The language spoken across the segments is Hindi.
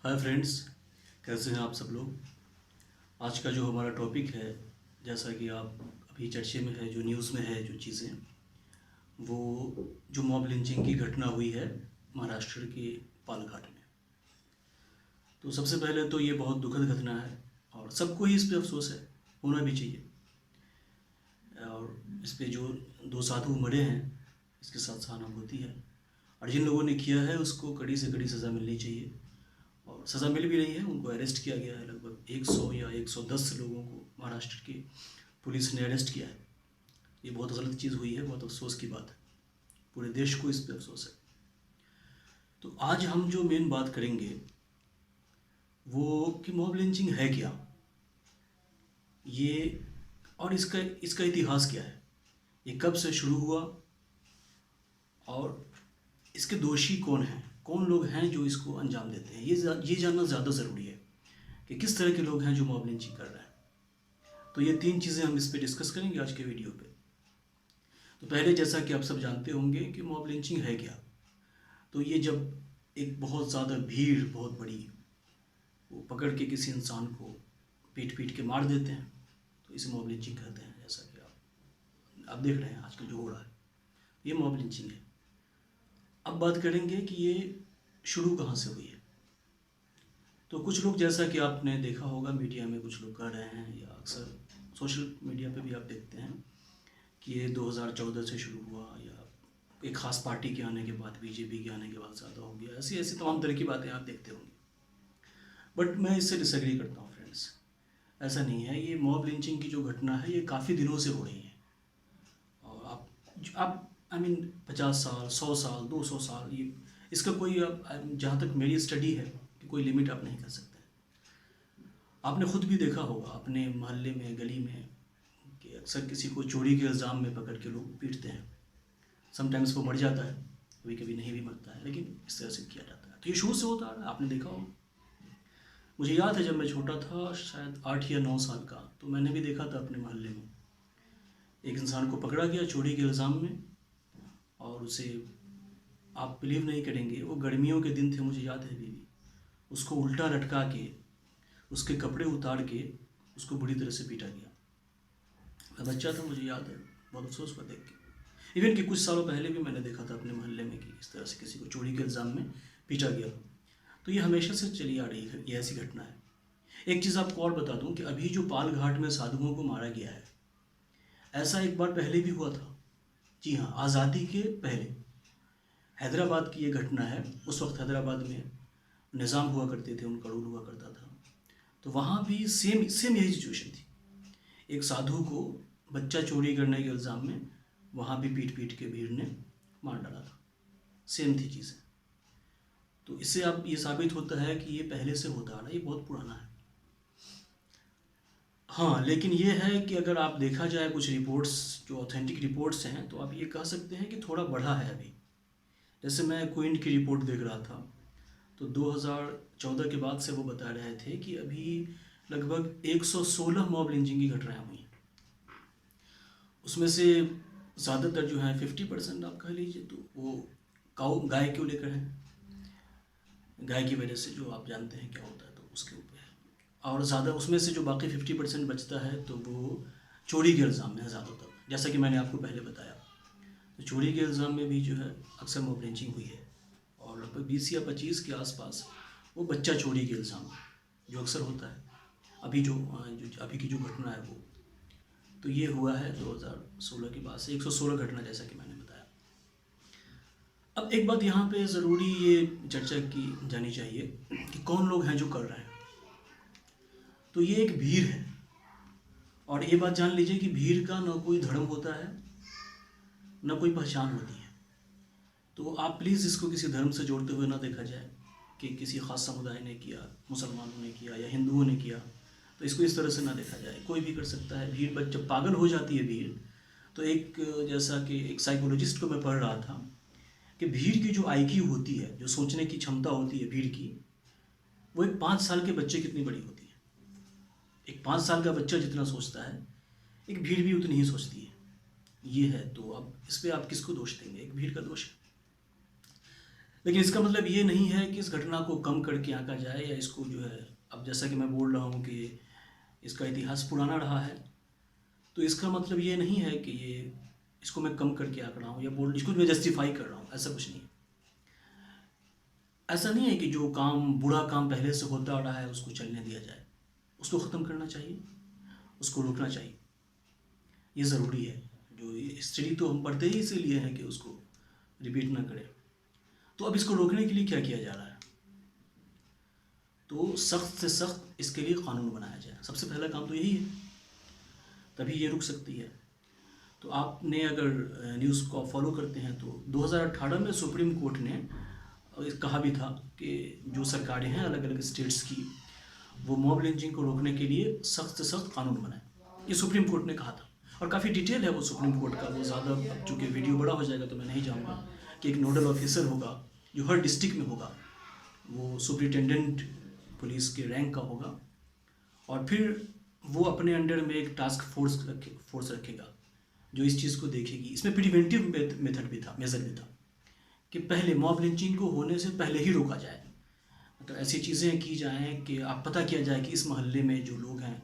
हाय फ्रेंड्स, कैसे हैं आप सब लोग। आज का जो हमारा टॉपिक है, जैसा कि आप अभी चर्चे में है, जो न्यूज़ में है, जो चीज़ें, वो जो मॉब लिंचिंग की घटना हुई है महाराष्ट्र के पालघाट में। तो सबसे पहले तो ये बहुत दुखद घटना है और सबको ही इस पे अफसोस है, होना भी चाहिए। और इस पे जो दो साधु मरे हैं, इसके साथ सहानुभूति है। और जिन लोगों ने किया है उसको कड़ी से कड़ी सज़ा मिलनी चाहिए, और सज़ा मिल भी रही है। उनको अरेस्ट किया गया है, लगभग 100 या 110 लोगों को महाराष्ट्र की पुलिस ने अरेस्ट किया है। ये बहुत गलत चीज़ हुई है, बहुत अफसोस की बात है, पूरे देश को इस पर अफसोस है। तो आज हम जो मेन बात करेंगे वो कि मॉब लिंचिंग है क्या, ये और इसका इसका इतिहास क्या है, ये कब से शुरू हुआ और इसके दोषी कौन हैं, कौन लोग हैं जो इसको अंजाम देते हैं। ये जानना ज़्यादा ज़रूरी है कि किस तरह के लोग हैं जो मॉब लिंचिंग कर रहे हैं। तो ये तीन चीज़ें हम इस पर डिस्कस करेंगे आज के वीडियो पे। तो पहले, जैसा कि आप सब जानते होंगे कि मॉब लिंचिंग है क्या, तो ये जब एक बहुत ज़्यादा भीड़, बहुत बड़ी, वो पकड़ के किसी इंसान को पीट पीट के मार देते हैं, तो इसे मॉब लिंचिंग कहते हैं। जैसा कि आप देख रहे हैं आजकल जो हो रहा है, ये मॉब लिंचिंग है। अब बात करेंगे कि ये शुरू कहाँ से हुई है। तो कुछ लोग, जैसा कि आपने देखा होगा मीडिया में, कुछ लोग कह रहे हैं, या अक्सर सोशल मीडिया पे भी आप देखते हैं कि ये 2014 से शुरू हुआ, या एक ख़ास पार्टी के आने के बाद, बीजेपी के आने के बाद ज़्यादा हो गया। ऐसी ऐसी तमाम तरह की बातें आप देखते होंगे, बट मैं इससे डिसएग्री करता हूँ फ्रेंड्स। ऐसा नहीं है। ये मॉब लिंचिंग की जो घटना है ये काफ़ी दिनों से हो रही है। और आप आई मीन 50 साल, 100 साल, 200 साल, ये इसका कोई, जहाँ तक मेरी स्टडी है, कि कोई लिमिट आप नहीं कर सकते। आपने खुद भी देखा होगा अपने मोहल्ले में, गली में, कि अक्सर किसी को चोरी के इल्ज़ाम में पकड़ के लोग पीटते हैं। समटाइम्स वो मर जाता है, कभी कभी नहीं भी मरता है, लेकिन इस तरह से किया जाता है। तो ये शुरू से होता है, आपने देखा होगा। मुझे याद है जब मैं छोटा था, शायद 8 या 9 साल का, तो मैंने भी देखा था अपने मोहल्ले में एक इंसान को पकड़ा गया चोरी के इल्ज़ाम में, और उसे, आप बिलीव नहीं करेंगे, वो गर्मियों के दिन थे, मुझे याद है अभी भी, उसको उल्टा लटका के, उसके कपड़े उतार के उसको बुरी तरह से पीटा गया। मैं बच्चा था, मुझे याद है, बहुत अफसोस हुआ देख के। इवन कि कुछ सालों पहले भी मैंने देखा था अपने मोहल्ले में कि इस तरह से किसी को चोरी के इल्ज़ाम में पीटा गया। तो ये हमेशा से चली आ रही है, ये ऐसी घटना है। एक चीज़ आपको और बता दूं कि अभी जो पालघाट में साधुओं को मारा गया है, ऐसा एक बार पहले भी हुआ था। जी हाँ, आज़ादी के पहले हैदराबाद की ये घटना है। उस वक्त हैदराबाद में निज़ाम हुआ करते थे, उनका रूल हुआ करता था। तो वहाँ भी सेम सेम यही सिचुएशन थी। एक साधु को बच्चा चोरी करने के इल्ज़ाम में वहाँ भी पीट पीट के भीड़ ने मार डाला था। सेम थी चीज़ें। तो इससे आप ये साबित होता है कि ये पहले से होता आ रहा है, ये बहुत पुराना है। हाँ, लेकिन ये है कि अगर आप देखा जाए कुछ रिपोर्ट्स, जो ऑथेंटिक रिपोर्ट्स हैं, तो आप ये कह सकते हैं कि थोड़ा बढ़ा है अभी। जैसे मैं क्विंट की रिपोर्ट देख रहा था, तो 2014 के बाद से वो बता रहे थे कि अभी लगभग 116 मॉब लिंचिंग की घटनाएं हुई हैं। उसमें से ज़्यादातर जो है 50% आप कह लीजिए, तो वो गाय को लेकर है। गाय की वजह से जो आप जानते हैं क्या होता है, तो उसके ऊपर है। और ज़्यादा उसमें से जो बाकी 50% बचता है, तो वो चोरी के इल्ज़ाम में है ज़्यादातर, जैसा कि मैंने आपको पहले बताया। तो चोरी के इल्ज़ाम में भी जो है अक्सर मॉब लिंचिंग हुई है, और लगभग 20 या 25 के आसपास वो बच्चा चोरी के इल्ज़ाम जो अक्सर होता है। अभी जो अभी की जो घटना है वो, तो ये हुआ है 2016 के बाद से 116 घटना, जैसा कि मैंने बताया। अब एक बात यहाँ पे ज़रूरी ये चर्चा की जानी चाहिए कि कौन लोग हैं जो कर रहे हैं। तो ये एक भीड़ है, और ये बात जान लीजिए कि भीड़ का ना कोई धर्म होता है, ना कोई पहचान होती है। तो आप प्लीज़ इसको किसी धर्म से जोड़ते हुए ना देखा जाए कि किसी ख़ास समुदाय ने किया, मुसलमानों ने किया या हिंदुओं ने किया, तो इसको इस तरह से ना देखा जाए। कोई भी कर सकता है। भीड़ जब पागल हो जाती है भीड़, तो एक, जैसा कि एक साइकोलॉजिस्ट को मैं पढ़ रहा था, कि भीड़ की जो आईक्यू होती है, जो सोचने की क्षमता होती है भीड़ की, वो एक 5 साल के बच्चे कितनी बड़ी होती है। एक 5 साल का बच्चा जितना सोचता है, एक भीड़ भी उतनी ही सोचती है। ये है। तो अब इस पर आप किसको दोष देंगे, एक भीड़ का दोष है। लेकिन इसका मतलब ये नहीं है कि इस घटना को कम करके आंका जाए या इसको जो है, अब जैसा कि मैं बोल रहा हूँ कि इसका इतिहास पुराना रहा है, तो इसका मतलब ये नहीं है कि ये इसको मैं कम करके आंक रहा हूँ या बोल इसको मैं जस्टिफाई कर रहा हूँ, ऐसा कुछ नहीं है। ऐसा नहीं है कि जो काम बुरा काम पहले से होता आ रहा है उसको चलने दिया जाए, उसको ख़त्म करना चाहिए, उसको रोकना चाहिए, ये ज़रूरी है। जो हिस्ट्री तो हम पढ़ते ही इसीलिए हैं कि उसको रिपीट ना करें। तो अब इसको रोकने के लिए क्या किया जा रहा है? तो सख्त से सख्त इसके लिए कानून बनाया जाए, सबसे पहला काम तो यही है, तभी ये रुक सकती है। तो आपने अगर न्यूज़ को फॉलो करते हैं तो 2018 में सुप्रीम कोर्ट ने कहा भी था कि जो सरकारें हैं अलग अलग स्टेट्स की, वो मॉब लिंचिंग को रोकने के लिए सख्त से सख्त कानून बनाए, ये सुप्रीम कोर्ट ने कहा था। और काफ़ी डिटेल है वो सुप्रीम कोर्ट का, वो ज़्यादा, अब चूँकि वीडियो बड़ा हो जाएगा तो मैं नहीं जाऊँगा, कि एक नोडल ऑफिसर होगा जो हर डिस्ट्रिक्ट में होगा, वो सुपरिटेंडेंट पुलिस के रैंक का होगा, और फिर वो अपने अंडर में एक टास्क फोर्स रखेगा जो इस चीज़ को देखेगी। इसमें प्रिवेंटिव मेथड भी था, मेजर भी था, कि पहले मॉब लिंचिंग को होने से पहले ही रोका जाए। तो ऐसी चीज़ें की जाएं कि आप पता किया जाए कि इस मोहल्ले में जो लोग हैं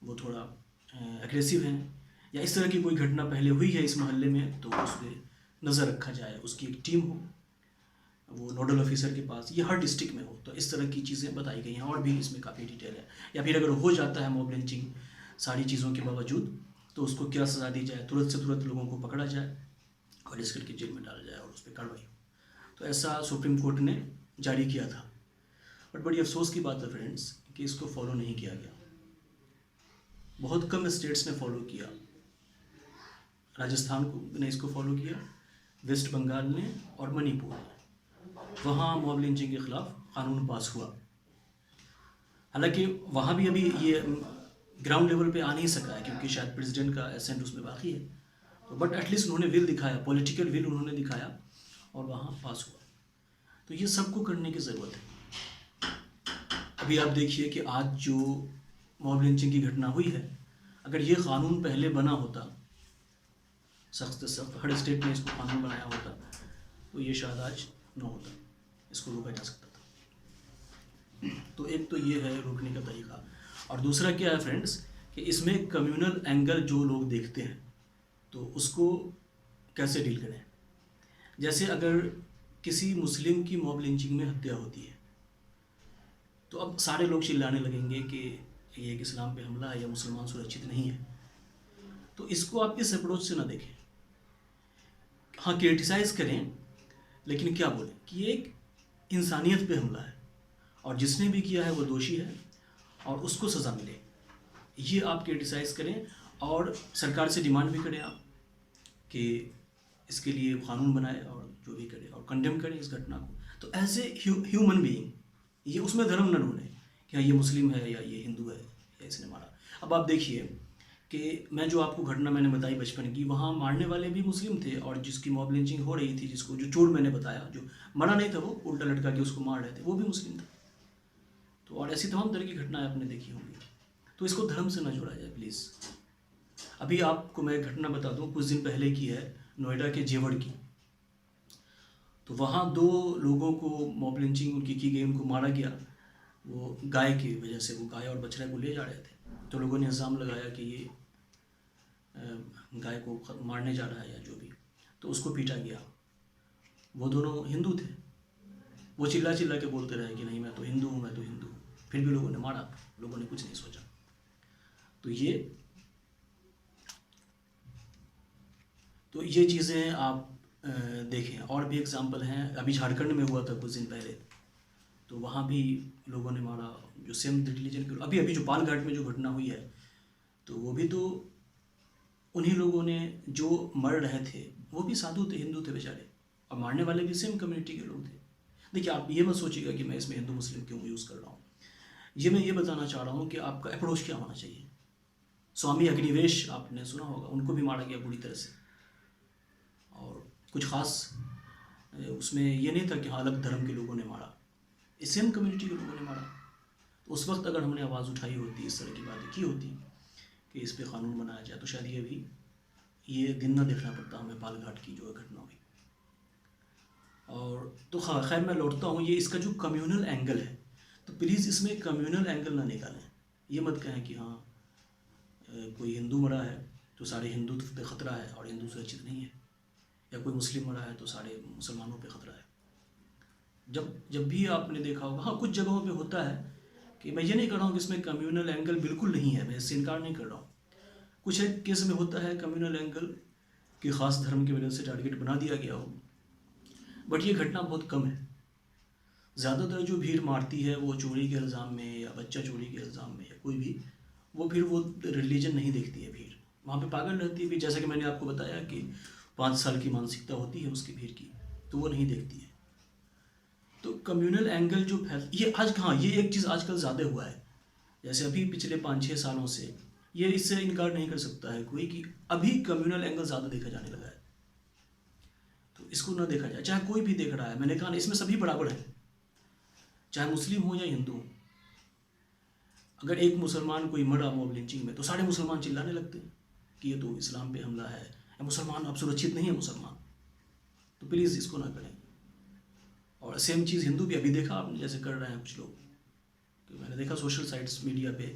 वो थोड़ा एग्रेसिव हैं, या इस तरह की कोई घटना पहले हुई है इस मोहल्ले में, तो उस पर नज़र रखा जाए, उसकी एक टीम हो वो नोडल ऑफिसर के पास, ये हर डिस्ट्रिक्ट में हो। तो इस तरह की चीज़ें बताई गई हैं, और भी इसमें काफ़ी डिटेल है। या फिर अगर हो जाता है मॉब लिंचिंग सारी चीज़ों के बावजूद, तो उसको क्या सज़ा दी जाए, तुरंत से तुरंत लोगों को पकड़ा जाए और इस करके जेल में डाला जाए और उस पर कार्रवाई। तो ऐसा सुप्रीम कोर्ट ने जारी किया था। बट बड़ी अफसोस की बात है फ्रेंड्स कि इसको फॉलो नहीं किया गया। बहुत कम स्टेट्स ने फॉलो किया। राजस्थान ने इसको फॉलो किया, वेस्ट बंगाल ने और मणिपुर ने, वहाँ मॉब लिंचिंग के ख़िलाफ़ कानून पास हुआ। हालांकि वहाँ भी अभी ये ग्राउंड लेवल पे आ नहीं सका है क्योंकि शायद प्रेसिडेंट का एसेंट उसमें बाकी है, तो बट एटलीस्ट उन्होंने विल दिखाया, पॉलिटिकल विल उन्होंने दिखाया और वहाँ पास हुआ। तो ये सबको करने की ज़रूरत है। अभी आप देखिए कि आज जो मॉब लिंचिंग की घटना हुई है, अगर ये कानून पहले बना होता, सख्त से सख्त हर स्टेट में इसको कानून बनाया होता, तो ये शायद आज न होता, इसको रोका जा सकता था। तो एक तो ये है रोकने का तरीका, और दूसरा क्या है फ्रेंड्स कि इसमें कम्युनल एंगल जो लोग देखते हैं तो उसको कैसे डील करें। जैसे अगर किसी मुस्लिम की मॉब लिंचिंग में हत्या होती है तो अब सारे लोग चिल्लाने लगेंगे कि ये एक इस्लाम पे हमला है या मुसलमान सुरक्षित नहीं है। तो इसको आप इस अप्रोच से ना देखें, हाँ क्रिटिसाइज़ करें, लेकिन क्या बोलें कि ये एक इंसानियत पे हमला है और जिसने भी किया है वो दोषी है और उसको सज़ा मिले, ये आप क्रिटिसाइज़ करें और सरकार से डिमांड भी करें आप कि इसके लिए कानून बनाए और जो भी करे और कंडेम करें इस घटना को। तो एज ए ह्यूमन बीइंग, ये उसमें धर्म न ढूंढें कि हाँ ये मुस्लिम है या ये हिंदू है या इसने मारा। अब आप देखिए कि मैं जो आपको घटना मैंने बताई बचपन की, वहाँ मारने वाले भी मुस्लिम थे और जिसकी मॉब लिंचिंग हो रही थी, जिसको जो चोर मैंने बताया, जो मरा नहीं था वो उल्टा लटका के उसको मार रहे थे, वो भी मुस्लिम था। तो और ऐसी तमाम तरह की घटनाएं आपने देखी होंगी। तो इसको धर्म से ना जोड़ा जाए प्लीज़। अभी आपको मैं घटना बता दूं, कुछ दिन पहले की है, नोएडा के जेवर की। तो वहाँ 2 लोगों को मॉब लिंचिंग उनकी की गई, उनको मारा गया वो गाय की वजह से। वो गाय और बछड़ा को ले जा रहे थे, तो लोगों ने इल्ज़ाम लगाया कि ये गाय को मारने जा रहा है या जो भी, तो उसको पीटा गया। वो दोनों हिंदू थे, वो चिल्ला चिल्ला के बोलते रहे कि नहीं मैं तो हिंदू हूँ, मैं तो हिंदू हूँ, फिर भी लोगों ने मारा, लोगों ने कुछ नहीं सोचा। तो ये चीज़ें आप देखें। और भी एग्जांपल हैं, अभी झारखंड में हुआ था कुछ दिन पहले, तो वहाँ भी लोगों ने मारा जो सेम रिलीजन के। अभी जो पालघाट में जो घटना हुई है, तो वो भी तो उन्हीं लोगों ने, जो मर रहे थे वो भी साधु थे, हिंदू थे बेचारे, और मारने वाले भी सेम कम्युनिटी के लोग थे। देखिए आप ये मत सोचिएगा कि मैं इसमें हिंदू मुस्लिम क्यों यूज़ कर रहा हूँ, ये मैं ये बताना चाह रहा हूँ कि आपका अप्रोच क्या होना चाहिए। स्वामी अग्निवेश आपने सुना होगा, उनको भी मारा गया बुरी तरह से, और कुछ ख़ास उसमें ये नहीं था कि हाँ अलग धर्म के लोगों ने मारा, इस सेम कम्युनिटी के लोगों ने मारा। तो उस वक्त अगर हमने आवाज़ उठाई होती, इस तरह की बातें की होती कि इस पे कानून बनाया जाए, तो शायद ये दिन ना देखना पड़ता हमें पालघाट की जो घटना हुई। और तो हाँ, खैर मैं लौटता हूँ, ये इसका जो कम्युनल एंगल है, तो प्लीज़ इसमें कम्युनल एंगल ना निकालें। ये मत कहें कि हाँ कोई हिंदू मरा है तो सारे हिंदू पे ख़तरा है और हिंदू सुरक्षित नहीं है, या कोई मुस्लिम मरा है तो सारे मुसलमानों पे ख़तरा है। जब जब भी आपने देखा होगा, हाँ कुछ जगहों पे होता है, कि मैं ये नहीं कर रहा हूँ कि इसमें कम्युनल एंगल बिल्कुल नहीं है, मैं इससे इनकार नहीं कर रहा हूँ। कुछ एक केस में होता है कम्युनल एंगल कि ख़ास धर्म की वजह से टारगेट बना दिया गया हो, बट ये घटना बहुत कम है। ज़्यादातर जो भीड़ मारती है वो चोरी के इल्ज़ाम में या बच्चा चोरी के इल्ज़ाम में या कोई भी, वो फिर वो रिलीजन नहीं देखती है भीड़, वहाँ पे पागल रहती है भीड़। जैसा कि मैंने आपको बताया कि 5 साल की मानसिकता होती है उसकी भीड़ की, तो वो नहीं देखती है। तो कम्युनल एंगल जो फैल, ये आज हाँ ये एक चीज़ आजकल ज़्यादा हुआ है, जैसे अभी पिछले 5-6 सालों से, ये इससे इनकार नहीं कर सकता है कोई कि अभी कम्युनल एंगल ज़्यादा देखा जाने लगा है। तो इसको ना देखा जाए, चाहे कोई भी देख रहा है, मैंने कहा ना इसमें सभी बराबर है, चाहे मुस्लिम हो या हिंदू हो। अगर एक मुसलमान कोई मरा मॉब लिंचिंग में तो सारे मुसलमान चिल्लाने लगते हैं कि ये तो इस्लाम पे हमला है, या मुसलमान अब सुरक्षित नहीं है मुसलमान। तो प्लीज़ इसको ना करें। और सेम चीज़ हिंदू भी, अभी देखा आपने जैसे कर रहे हैं कुछ लोग, कि मैंने देखा सोशल साइट्स मीडिया पे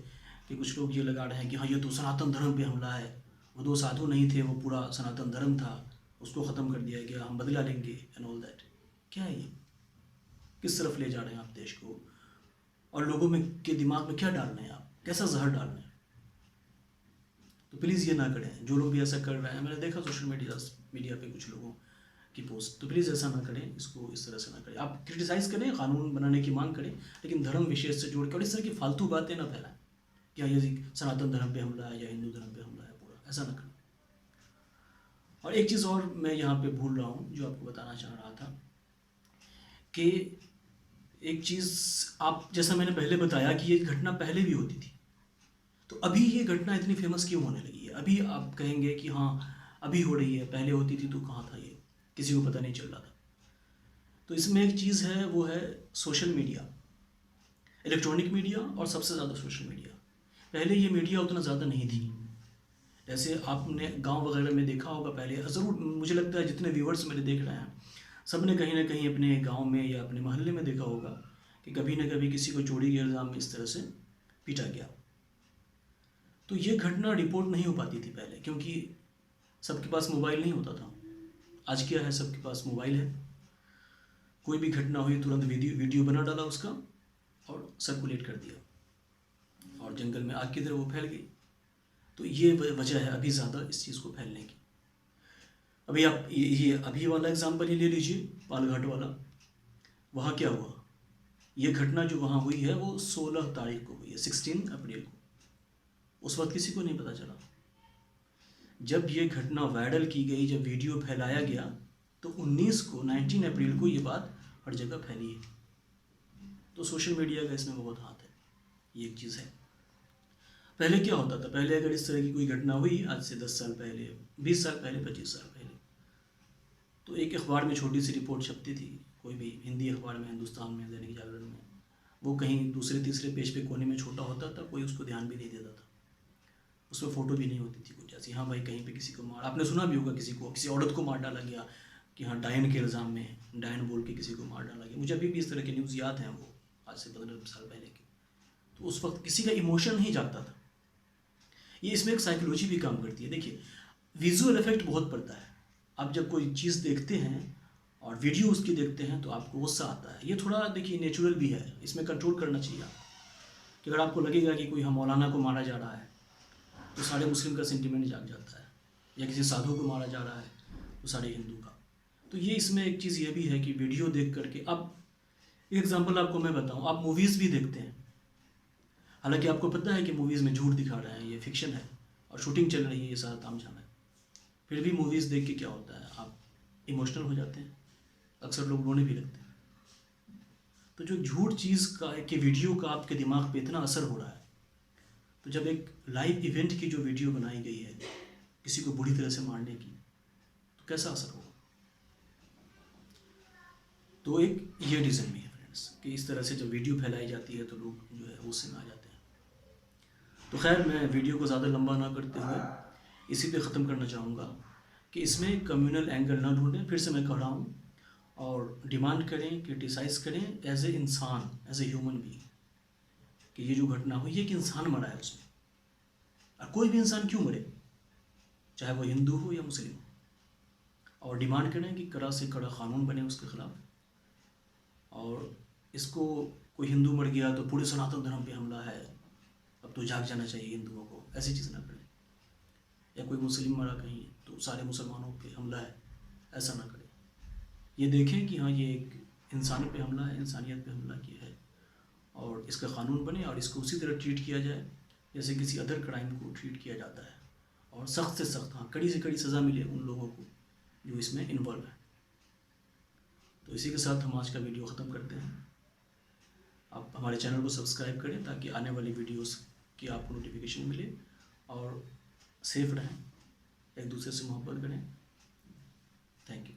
कि कुछ लोग ये लगा रहे हैं कि हाँ ये तो सनातन धर्म पे हमला है, वो 2 साधु नहीं थे, वो पूरा सनातन धर्म था, उसको ख़त्म कर दिया गया, हम बदला लेंगे एंड ऑल दैट। क्या है ये? किस तरफ ले जा रहे हैं आप देश को? और लोगों में के दिमाग में क्या डाल रहे हैं आप, कैसा जहर डाल रहे हैं? तो प्लीज़ ये ना करें। जो लोग भी ऐसा कर रहे हैं, मैंने देखा सोशल मीडिया पे कुछ लोगों की पोस्ट, तो प्लीज़ ऐसा ना करें, इसको इस तरह से ना करें। आप क्रिटिसाइज़ करें, कानून बनाने की मांग करें, लेकिन धर्म विशेष से जोड़ कर और इस तरह की फालतू बातें ना फैलाएं कि हाँ ये सनातन धर्म पे हमला है या हिंदू धर्म पे हमला है, पूरा ऐसा ना करें। और एक चीज़ और मैं यहाँ पे भूल रहा हूँ जो आपको बताना चाह रहा था, कि एक चीज़ आप, जैसा मैंने पहले बताया कि ये घटना पहले भी होती थी, तो अभी ये घटना इतनी फेमस क्यों होने लगी है? अभी आप कहेंगे कि हाँ अभी हो रही है, पहले होती थी तो कहाँ था ये, किसी को पता नहीं चल रहा था। तो इसमें एक चीज़ है, वो है सोशल मीडिया, इलेक्ट्रॉनिक मीडिया और सबसे ज़्यादा सोशल मीडिया। पहले ये मीडिया उतना ज़्यादा नहीं थी, जैसे आपने गांव वगैरह में देखा होगा पहले, ज़रूर मुझे लगता है जितने व्यूवर्स मेरे देख रहे हैं सब ने कहीं ना कहीं अपने गांव में या अपने मोहल्ले में देखा होगा कि कभी ना कभी किसी को चोरी के इल्ज़ाम में इस तरह से पीटा गया। तो ये घटना रिपोर्ट नहीं हो पाती थी पहले, क्योंकि सबके पास मोबाइल नहीं होता था। आज क्या है, सबके पास मोबाइल है, कोई भी घटना हुई तुरंत वीडियो बना डाला उसका और सर्कुलेट कर दिया, और जंगल में आग की तरह वो फैल गई। तो ये वजह है अभी ज़्यादा इस चीज़ को फैलने की। अभी आप ये अभी वाला एग्जाम्पल ही ले लीजिए, पालघाट वाला। वहाँ क्या हुआ, ये घटना जो वहाँ हुई है वो 16 तारीख को हुई है, 16 अप्रैल को। उस वक्त किसी को नहीं पता चला। जब ये घटना वायरल की गई, जब वीडियो फैलाया गया, तो 19 अप्रैल को ये बात हर जगह फैली है। तो सोशल मीडिया का इसमें बहुत हाथ है, ये एक चीज़ है। पहले क्या होता था, पहले अगर इस तरह की कोई घटना हुई, आज से 10 साल पहले, 20 साल पहले, 25 साल पहले, तो एक अखबार में छोटी सी रिपोर्ट छपती थी, कोई भी हिंदी अखबार में, हिंदुस्तान में, दैनिक जागरण में, वो कहीं दूसरे तीसरे पेज पे कोने में छोटा होता था, कोई उसको ध्यान भी नहीं देता था, उसमें फ़ोटो भी नहीं होती थी कुछ ऐसी। हाँ भाई कहीं पे किसी को मार, आपने सुना भी होगा किसी को, किसी औरत को मार डाला गया, कि हाँ डायन के इल्ज़ाम में, डायन बोल के किसी को मार डाला गया। मुझे अभी भी इस तरह की न्यूज़ याद हैं, वो आज से 15 साल पहले की। तो उस वक्त किसी का इमोशन नहीं जागता था। ये इसमें एक साइकोलॉजी भी काम करती है। देखिए विजुअल इफेक्ट बहुत पड़ता है। आप जब कोई चीज़ देखते हैं और वीडियो उसकी देखते हैं तो आपको गुस्सा आता है। ये थोड़ा देखिए नेचुरल भी है, इसमें कंट्रोल करना चाहिए आप। कि अगर आपको लगेगा कि कोई मौलाना को मारा जा रहा है तो सारे मुस्लिम का सेंटिमेंट जाग जाता है, या किसी साधु को मारा जा रहा है तो सारे हिंदू का। तो ये इसमें एक चीज़ ये भी है कि वीडियो देख करके, अब एक एग्जांपल आपको मैं बताऊं, आप मूवीज़ भी देखते हैं, हालांकि आपको पता है कि मूवीज़ में झूठ दिखा रहे हैं, ये फिक्शन है और शूटिंग चल रही है, ये सारा तामझाम है, फिर भी मूवीज़ देख के क्या होता है, आप इमोशनल हो जाते हैं, अक्सर लोग रोने भी लगते हैं। तो जो झूठ चीज़ का कि वीडियो का आपके दिमाग पे इतना असर हो रहा है, तो जब एक लाइव इवेंट की जो वीडियो बनाई गई है किसी को बुरी तरह से मारने की, तो कैसा असर होगा। तो एक ये रीज़न भी है फ्रेंड्स कि इस तरह से जब वीडियो फैलाई जाती है तो लोग जो है गुस्से में आ जाते हैं। तो खैर मैं वीडियो को ज़्यादा लंबा ना करते हुए इसी पे ख़त्म करना चाहूँगा कि इसमें कम्युनल एंगल ना ढूंढें। फिर से मैं कह रहा हूँ, और डिमांड करें, क्रिटिसाइज़ करें एज ए इंसान, एज ए ह्यूमन बीइंग, कि ये जो घटना हुई है कि इंसान मरा है उसमें, और कोई भी इंसान क्यों मरे, चाहे वो हिंदू हो या मुस्लिम हो। और डिमांड करें कि कड़ा से कड़ा कानून बने उसके खिलाफ। और इसको कोई हिंदू मर गया तो पूरे सनातन धर्म पे हमला है, अब तो जाग जाना चाहिए हिंदुओं को, ऐसी चीज़ ना करें। या कोई मुस्लिम मरा कहीं तो सारे मुसलमानों पे हमला है, ऐसा ना करें। ये देखें कि हाँ, ये एक इंसान पे हमला है, इंसानियत पे हमला किया है, और इसका कानून बने और इसको उसी तरह ट्रीट किया जाए जैसे किसी अदर क्राइम को ट्रीट किया जाता है, और सख्त से सख्त, हाँ, कड़ी से कड़ी सज़ा मिले उन लोगों को जो इसमें इन्वॉल्व है। तो इसी के साथ हम आज का वीडियो ख़त्म करते हैं। आप हमारे चैनल को सब्सक्राइब करें ताकि आने वाली वीडियोस की आपको नोटिफिकेशन मिले, और सेफ रहें, एक दूसरे से मोहब्बत करें। Thank you.